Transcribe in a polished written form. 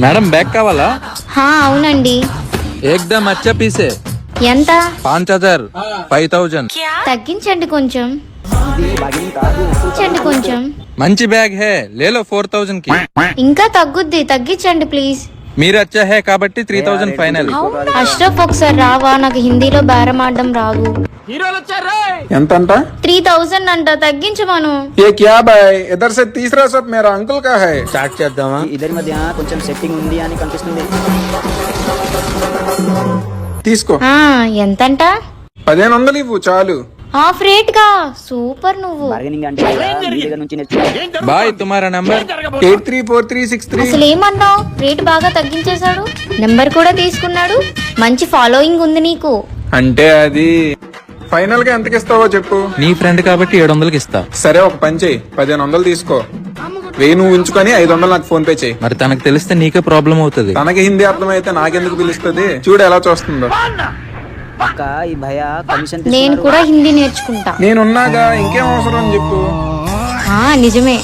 Madam bag కావాలా? అవునండి. ఏకదమ్ అచ్చా పీసే. ఎంత? 5000 5000. తగ్గించండి కొంచెం. కొంచెం మంచి బ్యాగ్ హే లేలో 4000 కి. ఇంకా తగ్గుద్ది, తగ్గించండి ప్లీజ్. మీరు అచ్చా హే కాబట్టి 3000 ఫైనల్. అష్రఫ్ ఒకసారి రావా, నాకు హిందీలో బేరం ఆడడం రాదు. ఎంతంట? 3000 అంట, తగ్గించమను. ये क्या भाई, इधर से तीसरा सब मेरा अंकल का है. స్టార్ట్ చేద్దామా? ఇద్దరి మధ్య కొంచెం సెట్టింగ్ ఉంది అని కనిపిస్తుంది. తీసుకో. ఎంతంట? 1500 ఇవ్వు చాలు. హాఫ్ రేట్ గా. సూపర్ నువ్వు. బార్గెనింగ్ అంటే మీ దగ్గర నుంచి నేర్చుకో. బాయ్ తుమారా నంబర్? 834363. అసలు ఏమన్నావు? రేట్ బాగా తగ్గించేశాడు, నెంబర్ కూడా తీసుకున్నాడు. మంచి ఫాలోయింగ్ ఉంది నీకు. అంటే అది ఫైనల్ గా ఎంతకి ఇస్తావో చెప్పు. నీ ఫ్రెండ్ కాబట్టి 700కి ఇస్తా. సరే ఒక పని చెయ్యి, 1500 తీసుకో. 1000 నువ్వు ఉంచుకొని 500 నాకు ఫోన్ పే చెయ్యి. మరి తనకు తెలిస్తే నీకే ప్రాబ్లం అవుతుంది. తనకి హిందీ అర్థమైతే నాకెందుకు పిలుస్తుంది? చూడు ఎలా చూస్తుందో. అక్క ఈ భయ కమిషన్ నేను కూడా హిందీ నేర్చుకుంటా. నేనున్నాగా, ఇంకేం అవసరం అని చెప్పు. నిజమే.